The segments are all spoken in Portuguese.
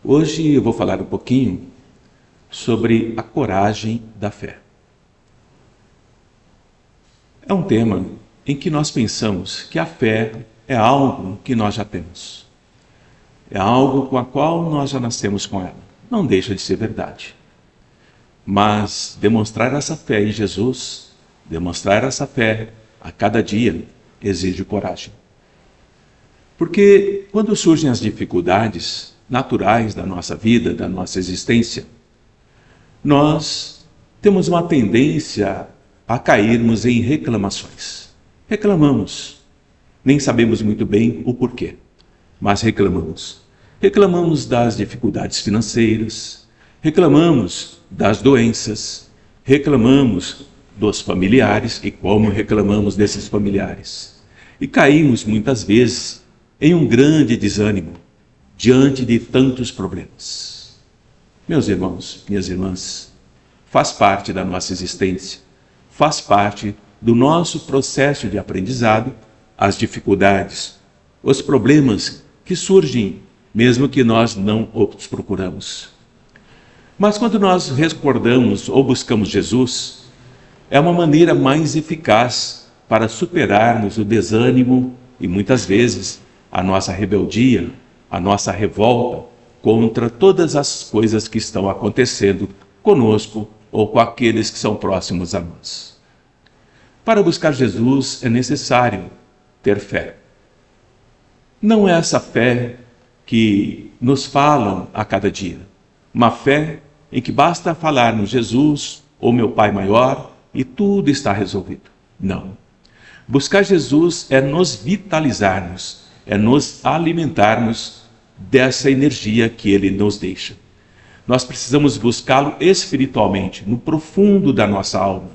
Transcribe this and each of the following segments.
Hoje eu vou falar um pouquinho sobre a coragem da fé. É um tema em que nós pensamos que a fé é algo que nós já temos. É algo com a qual nós já nascemos com ela. Não deixa de ser verdade. Mas demonstrar essa fé em Jesus, demonstrar essa fé a cada dia, exige coragem. Porque quando surgem as dificuldades naturais da nossa vida, da nossa existência, nós temos uma tendência a cairmos em reclamações. Reclamamos. Nem sabemos muito bem o porquê, mas reclamamos. Reclamamos das dificuldades financeiras, reclamamos das doenças, reclamamos dos familiares e como reclamamos desses familiares. E caímos muitas vezes em um grande desânimo diante de tantos problemas. Meus irmãos, minhas irmãs, faz parte da nossa existência, faz parte do nosso processo de aprendizado, as dificuldades, os problemas que surgem, mesmo que nós não os procuramos. Mas quando nós recordamos ou buscamos Jesus, é uma maneira mais eficaz para superarmos o desânimo e muitas vezes a nossa rebeldia, a nossa revolta contra todas as coisas que estão acontecendo conosco ou com aqueles que são próximos a nós. Para buscar Jesus é necessário ter fé. Não é essa fé que nos falam a cada dia. Uma fé em que basta falarmos Jesus ou meu Pai maior e tudo está resolvido. Não. Buscar Jesus é nos vitalizarmos, é nos alimentarmos dessa energia que Ele nos deixa. Nós precisamos buscá-lo espiritualmente, no profundo da nossa alma,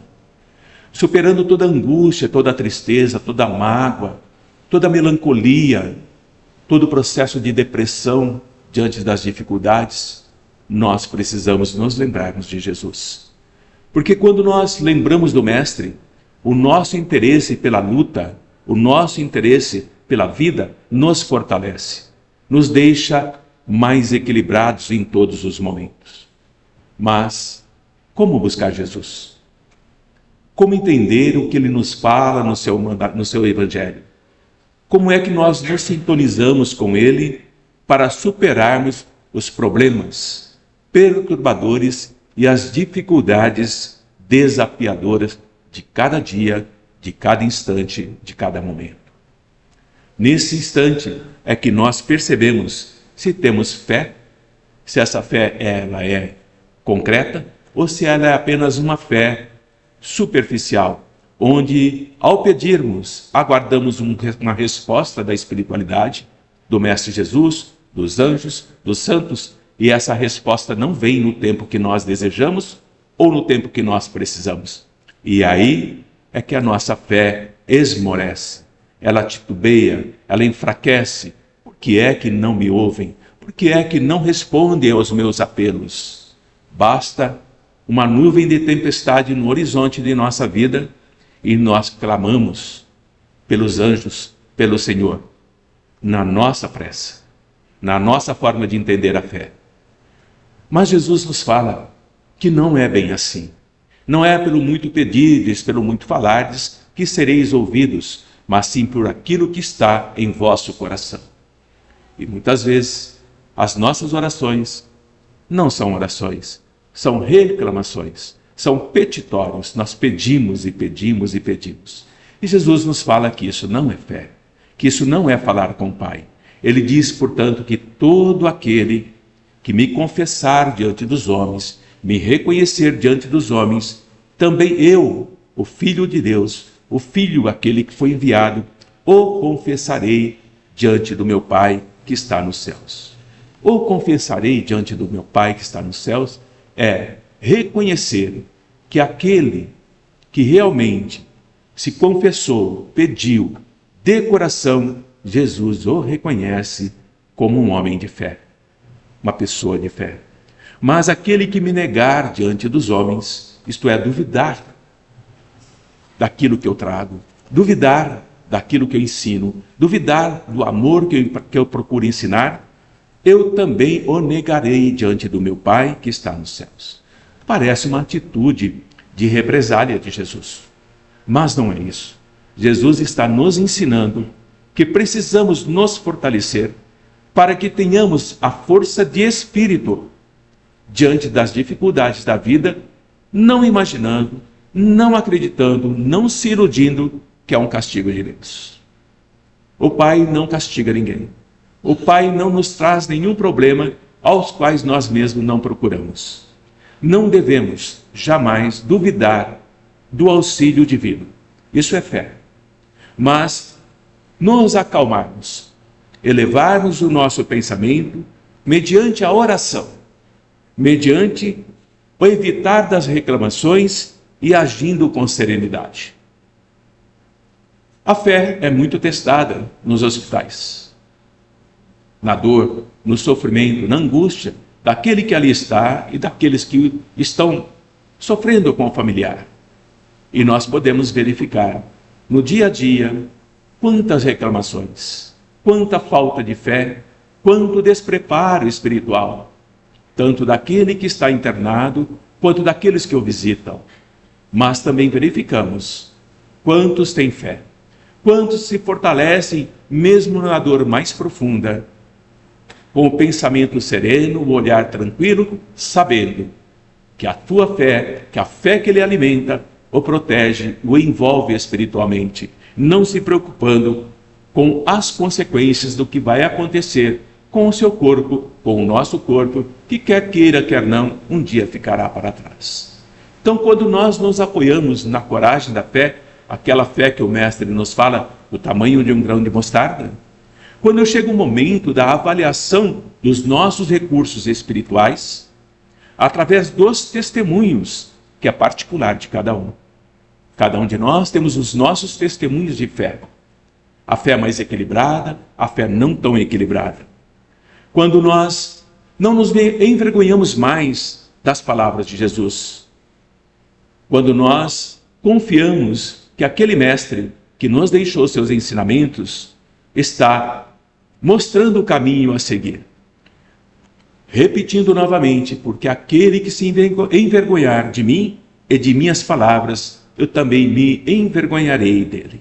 superando toda angústia, toda tristeza, toda mágoa, toda melancolia, todo o processo de depressão diante das dificuldades. Nós precisamos nos lembrarmos de Jesus. Porque quando nós lembramos do Mestre, o nosso interesse pela luta, o nosso interesse pela vida nos fortalece, nos deixa mais equilibrados em todos os momentos. Mas como buscar Jesus? Como entender o que Ele nos fala no seu Evangelho? Como é que nós nos sintonizamos com Ele para superarmos os problemas perturbadores e as dificuldades desafiadoras de cada dia, de cada instante, de cada momento? Nesse instante é que nós percebemos se temos fé, se essa fé ela é concreta ou se ela é apenas uma fé superficial, onde ao pedirmos aguardamos uma resposta da espiritualidade, do Mestre Jesus, dos anjos, dos santos, e essa resposta não vem no tempo que nós desejamos ou no tempo que nós precisamos. E aí é que a nossa fé esmorece. Ela titubeia, ela enfraquece. Por que é que não me ouvem? Por que é que não respondem aos meus apelos? Basta uma nuvem de tempestade no horizonte de nossa vida e nós clamamos pelos anjos, pelo Senhor, na nossa pressa, na nossa forma de entender a fé. Mas Jesus nos fala que não é bem assim. Não é pelo muito pedirdes, pelo muito falardes, que sereis ouvidos, mas sim por aquilo que está em vosso coração. E muitas vezes, as nossas orações não são orações, são reclamações, são petitórios. Nós pedimos e pedimos e pedimos. E Jesus nos fala que isso não é fé, que isso não é falar com o Pai. Ele diz, portanto, que todo aquele que me confessar diante dos homens, me reconhecer diante dos homens, também eu, o Filho de Deus, o Filho, aquele que foi enviado, o confessarei diante do meu Pai que está nos céus. O confessarei diante do meu Pai que está nos céus é reconhecer que aquele que realmente se confessou, pediu, de coração, Jesus o reconhece como um homem de fé, uma pessoa de fé. Mas aquele que me negar diante dos homens, isto é, duvidar daquilo que eu trago, duvidar daquilo que eu ensino, duvidar do amor que eu procuro ensinar, eu também o negarei diante do meu Pai que está nos céus. Parece uma atitude de represália de Jesus. Mas não é isso. Jesus está nos ensinando que precisamos nos fortalecer para que tenhamos a força de espírito diante das dificuldades da vida, não imaginando, não acreditando, não se iludindo que é um castigo de Deus. O Pai não castiga ninguém. O Pai não nos traz nenhum problema aos quais nós mesmos não procuramos. Não devemos jamais duvidar do auxílio divino. Isso é fé. Mas nos acalmarmos, elevarmos o nosso pensamento mediante a oração, mediante o evitar das reclamações e agindo com serenidade. A fé é muito testada nos hospitais, na dor, no sofrimento, na angústia daquele que ali está e daqueles que estão sofrendo com o familiar. E nós podemos verificar no dia a dia quantas reclamações, quanta falta de fé, quanto despreparo espiritual, tanto daquele que está internado, quanto daqueles que o visitam. Mas também verificamos quantos têm fé, quantos se fortalecem mesmo na dor mais profunda, com o pensamento sereno, o olhar tranquilo, sabendo que a tua fé, que a fé que ele alimenta, o protege, o envolve espiritualmente, não se preocupando com as consequências do que vai acontecer com o seu corpo, com o nosso corpo, que quer queira, quer não, um dia ficará para trás. Então, quando nós nos apoiamos na coragem da fé, aquela fé que o Mestre nos fala, o tamanho de um grão de mostarda, quando chega o momento da avaliação dos nossos recursos espirituais, através dos testemunhos, que é particular de cada um. Cada um de nós temos os nossos testemunhos de fé. A fé mais equilibrada, a fé não tão equilibrada. Quando nós não nos envergonhamos mais das palavras de Jesus. Quando nós confiamos que aquele Mestre que nos deixou seus ensinamentos está mostrando o caminho a seguir. Repetindo novamente, porque aquele que se envergonhar de mim e de minhas palavras, eu também me envergonharei dele.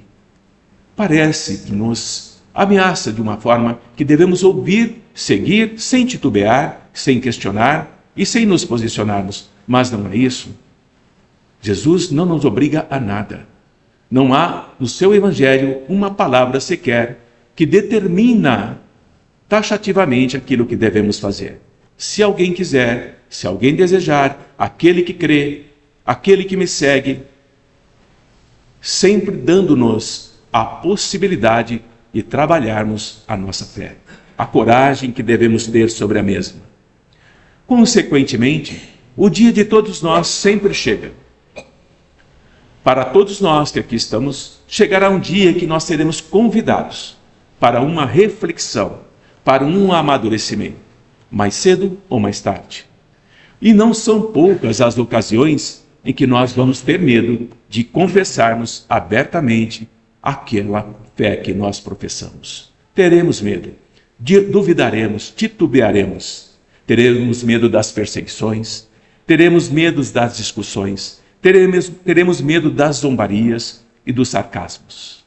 Parece que nos ameaça de uma forma que devemos ouvir, seguir, sem titubear, sem questionar e sem nos posicionarmos. Mas não é isso. Jesus não nos obriga a nada. Não há no seu evangelho uma palavra sequer que determina taxativamente aquilo que devemos fazer. Se alguém quiser, se alguém desejar, aquele que crê, aquele que me segue, sempre dando-nos a possibilidade de trabalharmos a nossa fé, a coragem que devemos ter sobre a mesma. Consequentemente, o dia de todos nós sempre chega. Para todos nós que aqui estamos, chegará um dia que nós seremos convidados para uma reflexão, para um amadurecimento, mais cedo ou mais tarde. E não são poucas as ocasiões em que nós vamos ter medo de confessarmos abertamente aquela fé que nós professamos. Teremos medo, duvidaremos, titubearemos, teremos medo das perseguições, teremos medo das discussões, teremos medo das zombarias e dos sarcasmos.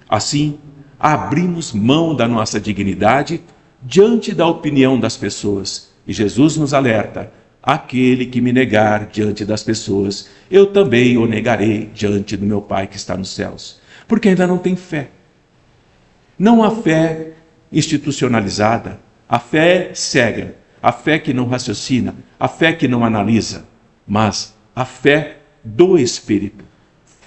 Assim, abrimos mão da nossa dignidade diante da opinião das pessoas. E Jesus nos alerta: aquele que me negar diante das pessoas, eu também o negarei diante do meu Pai que está nos céus. Porque ainda não tem fé. Não há fé institucionalizada, a fé cega, a fé que não raciocina, a fé que não analisa, mas a fé do Espírito.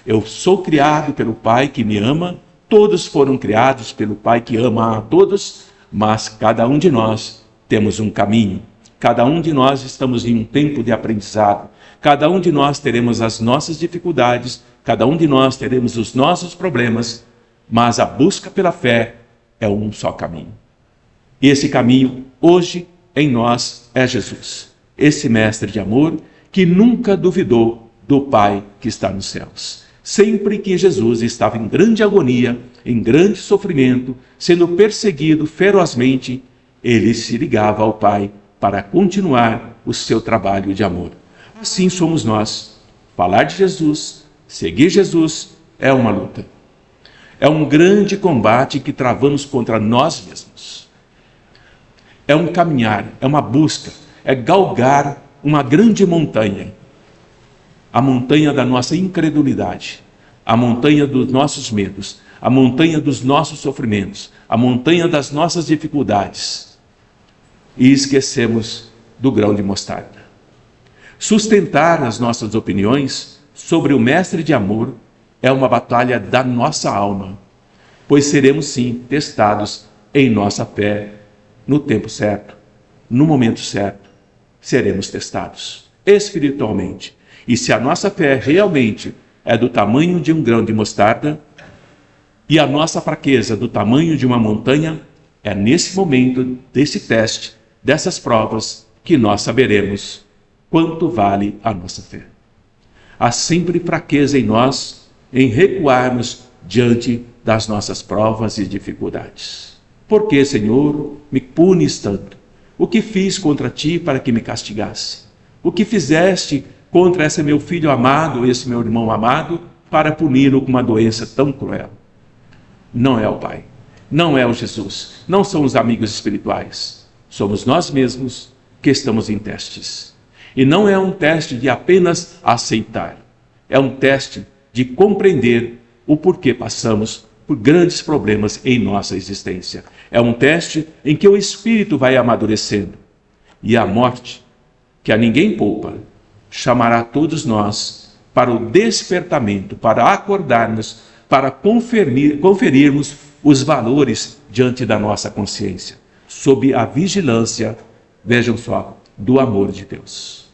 Eu sou criado pelo Pai que me ama, todos foram criados pelo Pai que ama a todos, mas cada um de nós temos um caminho, cada um de nós estamos em um tempo de aprendizado, cada um de nós teremos as nossas dificuldades, cada um de nós teremos os nossos problemas, mas a busca pela fé é um só caminho. E esse caminho, hoje, em nós, é Jesus, esse Mestre de amor que nunca duvidou do Pai que está nos céus. Sempre que Jesus estava em grande agonia, em grande sofrimento, sendo perseguido ferozmente, ele se ligava ao Pai para continuar o seu trabalho de amor. Assim somos nós. Falar de Jesus, seguir Jesus é uma luta. É um grande combate que travamos contra nós mesmos. É um caminhar, é uma busca, é galgar uma grande montanha. A montanha da nossa incredulidade, a montanha dos nossos medos, a montanha dos nossos sofrimentos, a montanha das nossas dificuldades. E esquecemos do grão de mostarda. Sustentar as nossas opiniões sobre o Mestre de amor é uma batalha da nossa alma, pois seremos sim testados em nossa fé no tempo certo, no momento certo. Seremos testados espiritualmente. E se a nossa fé realmente é do tamanho de um grão de mostarda e a nossa fraqueza do tamanho de uma montanha, é nesse momento desse teste, dessas provas, que nós saberemos quanto vale a nossa fé. Há sempre fraqueza em nós em recuarmos diante das nossas provas e dificuldades. Por que, Senhor, me punes tanto? O que fiz contra ti para que me castigasse? O que fizeste contra esse meu filho amado, esse meu irmão amado, para puni-lo com uma doença tão cruel? Não é o Pai, não é o Jesus, não são os amigos espirituais. Somos nós mesmos que estamos em testes. E não é um teste de apenas aceitar, é um teste de compreender o porquê passamos por grandes problemas em nossa existência. É um teste em que o espírito vai amadurecendo. E a morte, que a ninguém poupa, chamará todos nós para o despertamento, para acordarmos, para conferirmos os valores diante da nossa consciência, sob a vigilância, vejam só, do amor de Deus.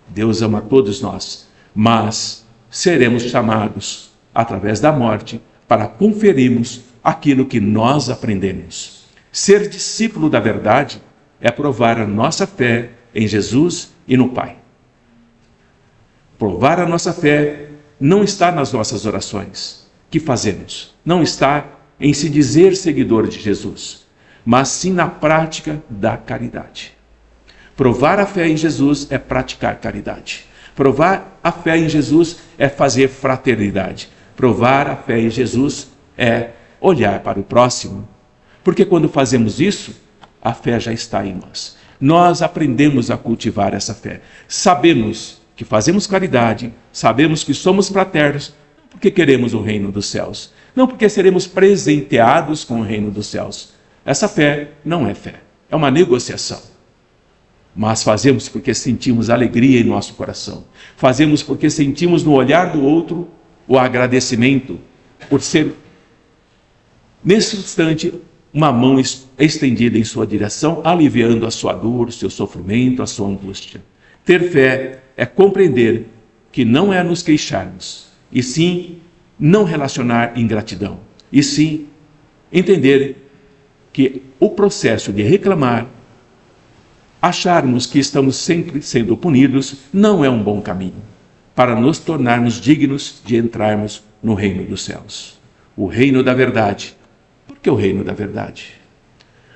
Deus ama todos nós, mas seremos chamados, através da morte, para conferirmos aquilo que nós aprendemos. Ser discípulo da verdade é provar a nossa fé em Jesus e no Pai. Provar a nossa fé não está nas nossas orações que fazemos, não está em se dizer seguidor de Jesus, mas sim na prática da caridade. Provar a fé em Jesus é praticar caridade. Provar a fé em Jesus é fazer fraternidade. Provar a fé em Jesus é olhar para o próximo. Porque quando fazemos isso, a fé já está em nós. Nós aprendemos a cultivar essa fé. Sabemos que fazemos caridade, sabemos que somos fraternos, não porque queremos o reino dos céus, não porque seremos presenteados com o reino dos céus. Essa fé não é fé, é uma negociação. Mas fazemos porque sentimos alegria em nosso coração. Fazemos porque sentimos no olhar do outro o agradecimento por ser, nesse instante, uma mão estendida em sua direção, aliviando a sua dor, seu sofrimento, a sua angústia. Ter fé é compreender que não é nos queixarmos, e sim não relacionar ingratidão, e sim entender que o processo de reclamar, acharmos que estamos sempre sendo punidos, não é um bom caminho para nos tornarmos dignos de entrarmos no reino dos céus. O reino da verdade. Por que o reino da verdade?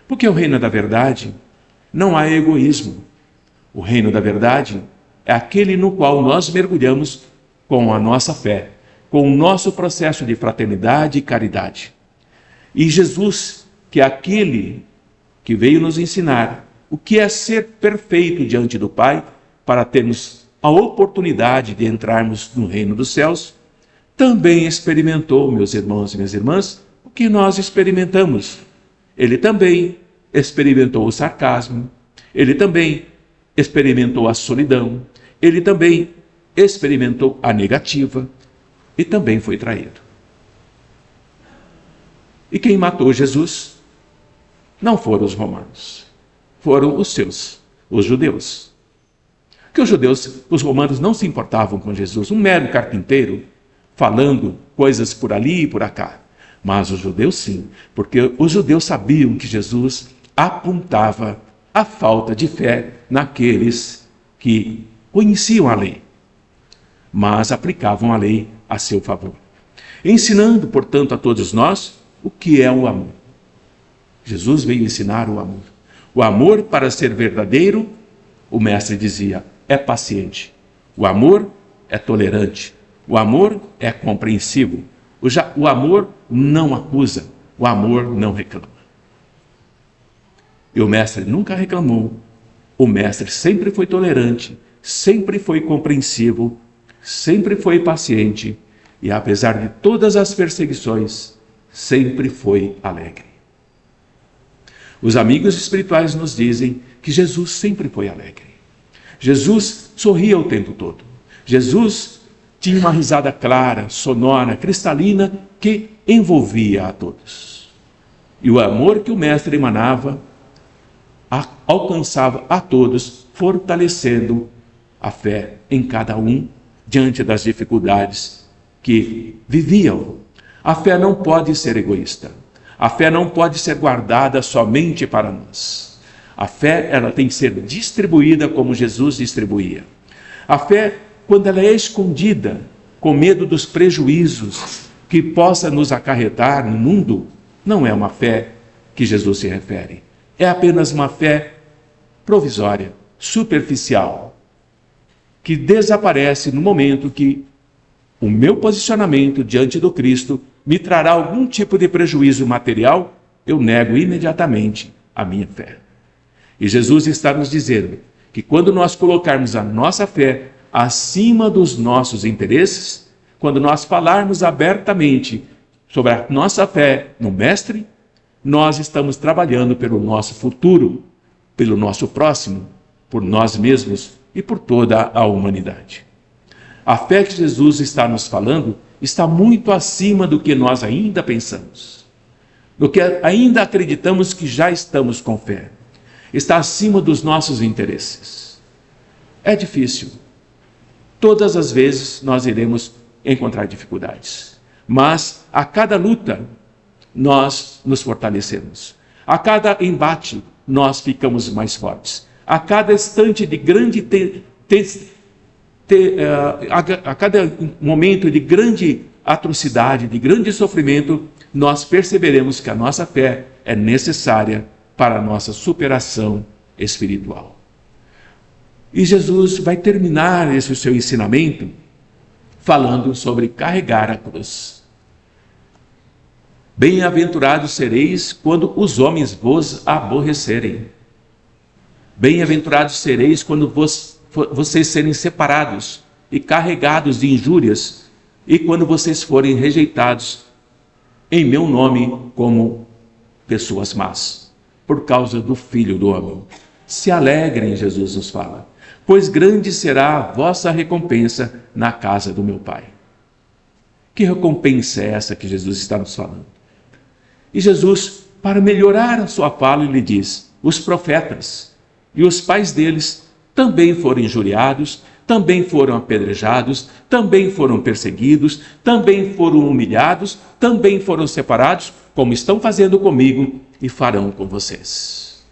Porque o reino da verdade não há egoísmo. O reino da verdade é aquele no qual nós mergulhamos com a nossa fé, com o nosso processo de fraternidade e caridade. E Jesus, que é aquele que veio nos ensinar o que é ser perfeito diante do Pai, para termos a oportunidade de entrarmos no reino dos céus, também experimentou, meus irmãos e minhas irmãs, o que nós experimentamos. Ele também experimentou o sarcasmo, ele também experimentou a solidão, ele também experimentou a negativa e também foi traído. E quem matou Jesus não foram os romanos, foram os judeus. Porque os romanos não se importavam com Jesus, um mero carpinteiro falando coisas por ali e por cá. Mas os judeus sim, porque os judeus sabiam que Jesus apontava a falta de fé naqueles que conheciam a lei, mas aplicavam a lei a seu favor. Ensinando, portanto, a todos nós o que é o amor. Jesus veio ensinar o amor. O amor, para ser verdadeiro, o mestre dizia, é paciente. O amor é tolerante. O amor é compreensivo. O amor não acusa. O amor não reclama. E o mestre nunca reclamou. O mestre sempre foi tolerante, sempre foi compreensivo, sempre foi paciente e, apesar de todas as perseguições, sempre foi alegre. Os amigos espirituais nos dizem que Jesus sempre foi alegre. Jesus sorria o tempo todo. Jesus tinha uma risada clara, sonora, cristalina, que envolvia a todos. E o amor que o mestre emanava alcançava a todos, fortalecendo a fé em cada um diante das dificuldades que viviam. A fé não pode ser egoísta. A fé não pode ser guardada somente para nós. A fé, ela tem que ser distribuída como Jesus distribuía. A fé, quando ela é escondida, com medo dos prejuízos que possa nos acarretar no mundo, não é uma fé que Jesus se refere. É apenas uma fé provisória, superficial, que desaparece no momento que o meu posicionamento diante do Cristo me trará algum tipo de prejuízo material, eu nego imediatamente a minha fé. E Jesus está nos dizendo que quando nós colocarmos a nossa fé acima dos nossos interesses, quando nós falarmos abertamente sobre a nossa fé no Mestre, nós estamos trabalhando pelo nosso futuro, pelo nosso próximo, por nós mesmos e por toda a humanidade. A fé que Jesus está nos falando está muito acima do que nós ainda pensamos, do que ainda acreditamos que já estamos com fé. Está acima dos nossos interesses. É difícil. Todas as vezes nós iremos encontrar dificuldades, mas a cada luta nós nos fortalecemos. A cada embate nós ficamos mais fortes. A cada instante de grande a cada momento de grande atrocidade, de grande sofrimento, nós perceberemos que a nossa fé é necessária para a nossa superação espiritual. E Jesus vai terminar esse seu ensinamento falando sobre carregar a cruz. Bem-aventurados sereis quando os homens vos aborrecerem. Bem-aventurados sereis quando vocês serem separados e carregados de injúrias, e quando vocês forem rejeitados em meu nome como pessoas más, por causa do Filho do Homem. Se alegrem, Jesus nos fala, pois grande será a vossa recompensa na casa do meu Pai. Que recompensa é essa que Jesus está nos falando? E Jesus, para melhorar a sua fala, ele diz, os profetas e os pais deles também foram injuriados, também foram apedrejados, também foram perseguidos, também foram humilhados, também foram separados, como estão fazendo comigo e farão com vocês.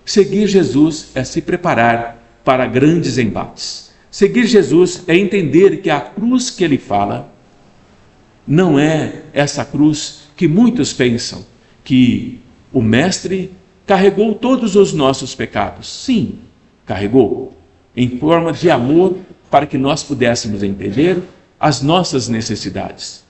Seguir Jesus é se preparar para grandes embates. Seguir Jesus é entender que a cruz que ele fala não é essa cruz que muitos pensam, que o Mestre carregou todos os nossos pecados. Sim, carregou, em forma de amor, para que nós pudéssemos entender as nossas necessidades.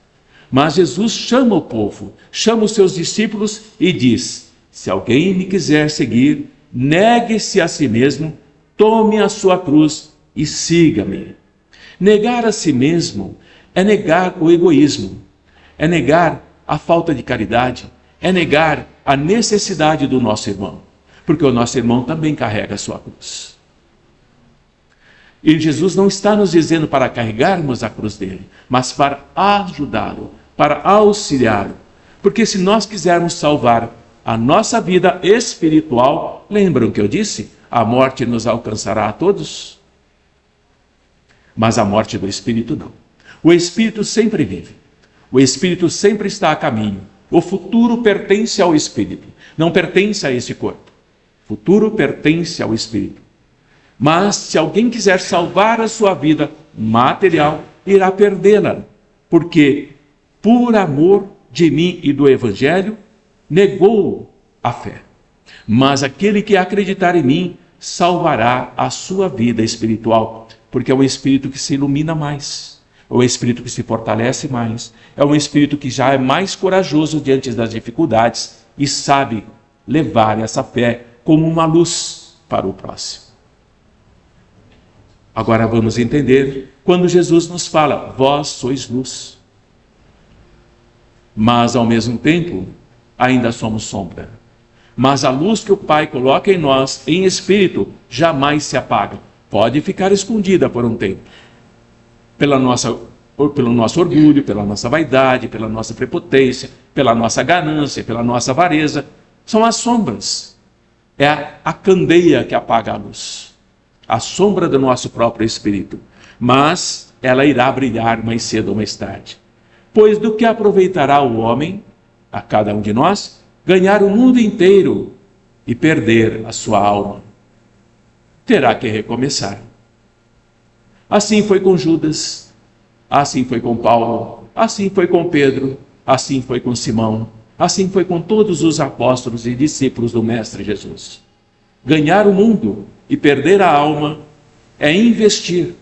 Mas Jesus chama o povo, chama os seus discípulos e diz, se alguém me quiser seguir, negue-se a si mesmo, tome a sua cruz e siga-me. Negar a si mesmo é negar o egoísmo, é negar a falta de caridade, é negar a necessidade do nosso irmão, porque o nosso irmão também carrega a sua cruz. E Jesus não está nos dizendo para carregarmos a cruz dele, mas para ajudá-lo, para auxiliá-lo. Porque se nós quisermos salvar a nossa vida espiritual, lembram que eu disse? A morte nos alcançará a todos, mas a morte do espírito não. O espírito sempre vive, o espírito sempre está a caminho. O futuro pertence ao espírito, não pertence a esse corpo. O futuro pertence ao espírito. Mas se alguém quiser salvar a sua vida material, irá perdê-la, porque por amor de mim e do Evangelho, negou a fé. Mas aquele que acreditar em mim salvará a sua vida espiritual, porque é um espírito que se ilumina mais, é um espírito que se fortalece mais, é um espírito que já é mais corajoso diante das dificuldades e sabe levar essa fé como uma luz para o próximo. Agora vamos entender quando Jesus nos fala: vós sois luz. Mas ao mesmo tempo, ainda somos sombra. Mas a luz que o Pai coloca em nós, em espírito, jamais se apaga. Pode ficar escondida por um tempo. Pelo nosso orgulho, pela nossa vaidade, pela nossa prepotência, pela nossa ganância, pela nossa avareza. São as sombras. É a candeia que apaga a luz. A sombra do nosso próprio espírito. Mas ela irá brilhar mais cedo ou mais tarde. Pois do que aproveitará o homem, a cada um de nós, ganhar o mundo inteiro e perder a sua alma? Terá que recomeçar. Assim foi com Judas, assim foi com Paulo, assim foi com Pedro, assim foi com Simão, assim foi com todos os apóstolos e discípulos do Mestre Jesus. Ganhar o mundo e perder a alma é investir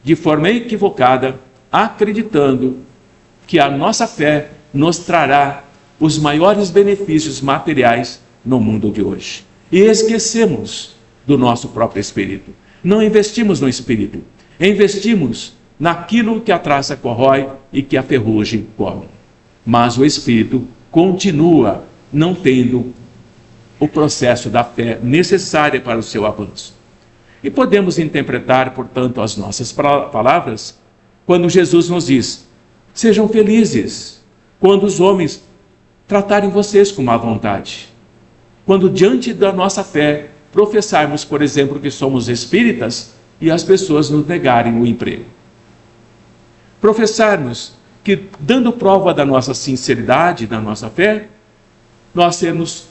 de forma equivocada, acreditando que a nossa fé nos trará os maiores benefícios materiais no mundo de hoje. E esquecemos do nosso próprio espírito. Não investimos no espírito, investimos naquilo que a traça corrói e que a ferrugem come. Mas o espírito continua não tendo o processo da fé necessária para o seu avanço. E podemos interpretar, portanto, as nossas palavras quando Jesus nos diz: sejam felizes quando os homens tratarem vocês com má vontade. Quando diante da nossa fé professarmos, por exemplo, que somos espíritas e as pessoas nos negarem o emprego. Professarmos que, dando prova da nossa sinceridade, da nossa fé, nós sermos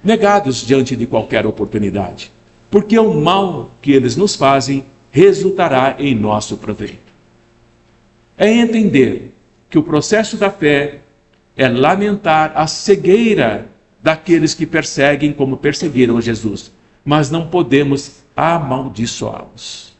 negados diante de qualquer oportunidade. Porque o mal que eles nos fazem resultará em nosso proveito. É entender que o processo da fé é lamentar a cegueira daqueles que perseguem como perseguiram Jesus, mas não podemos amaldiçoá-los.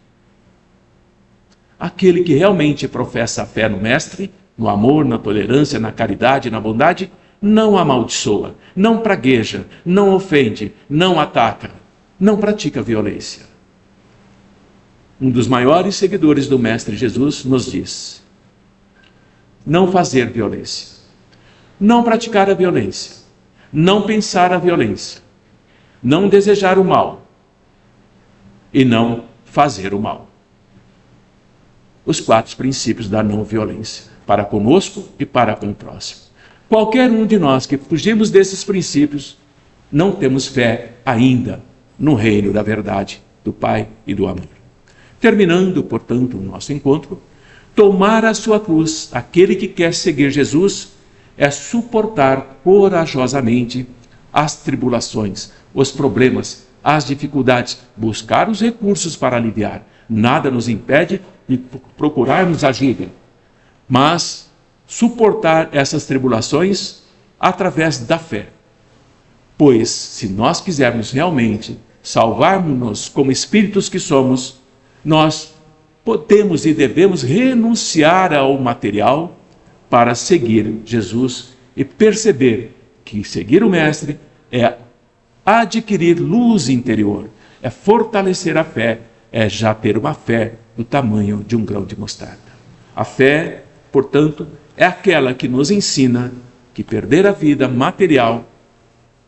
Aquele que realmente professa a fé no Mestre, no amor, na tolerância, na caridade, na bondade, não amaldiçoa, não pragueja, não ofende, não ataca, não pratica violência. Um dos maiores seguidores do Mestre Jesus nos diz: não fazer violência, não praticar a violência, não pensar a violência, não desejar o mal e não fazer o mal. Os 4 princípios da não violência, para conosco e para com o próximo. Qualquer um de nós que fugimos desses princípios, não temos fé ainda no reino da verdade, do Pai e do amor. Terminando, portanto, o nosso encontro, tomar a sua cruz, aquele que quer seguir Jesus, é suportar corajosamente as tribulações, os problemas, as dificuldades, buscar os recursos para aliviar. Nada nos impede de procurarmos ajuda, mas suportar essas tribulações através da fé. Pois, se nós quisermos realmente salvarmos-nos como espíritos que somos, nós podemos e devemos renunciar ao material para seguir Jesus e perceber que seguir o Mestre é adquirir luz interior, é fortalecer a fé, é já ter uma fé do tamanho de um grão de mostarda. A fé, portanto, é aquela que nos ensina que perder a vida material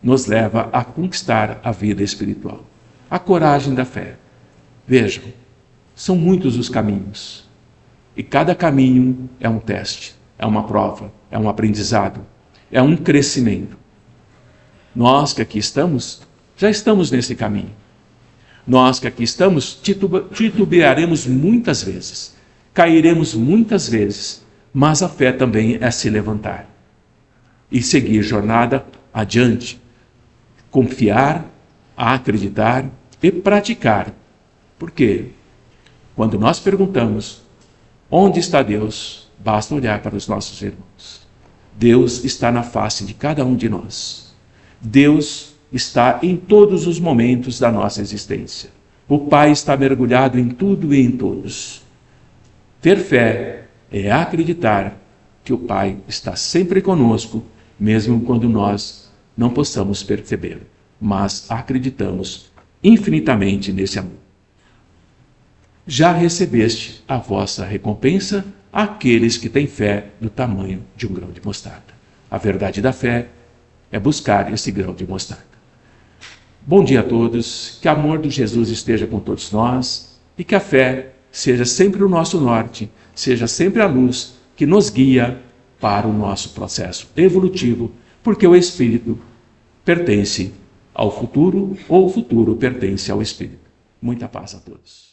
nos leva a conquistar a vida espiritual. A coragem da fé. Vejam, são muitos os caminhos. E cada caminho é um teste, é uma prova, é um aprendizado, é um crescimento. Nós que aqui estamos, já estamos nesse caminho. Nós que aqui estamos, titubearemos muitas vezes, cairemos muitas vezes, mas a fé também é se levantar e seguir jornada adiante, confiar, acreditar e praticar. Por quê? Quando nós perguntamos onde está Deus, basta olhar para os nossos irmãos. Deus está na face de cada um de nós. Deus está em todos os momentos da nossa existência. O Pai está mergulhado em tudo e em todos. Ter fé é acreditar que o Pai está sempre conosco, mesmo quando nós não possamos percebê-lo, mas acreditamos infinitamente nesse amor. Já recebeste a vossa recompensa, aqueles que têm fé do tamanho de um grão de mostarda. A verdade da fé é buscar esse grão de mostarda. Bom dia a todos, que o amor de Jesus esteja com todos nós e que a fé seja sempre o nosso norte, seja sempre a luz que nos guia para o nosso processo evolutivo, porque o Espírito pertence ao futuro ou o futuro pertence ao Espírito. Muita paz a todos.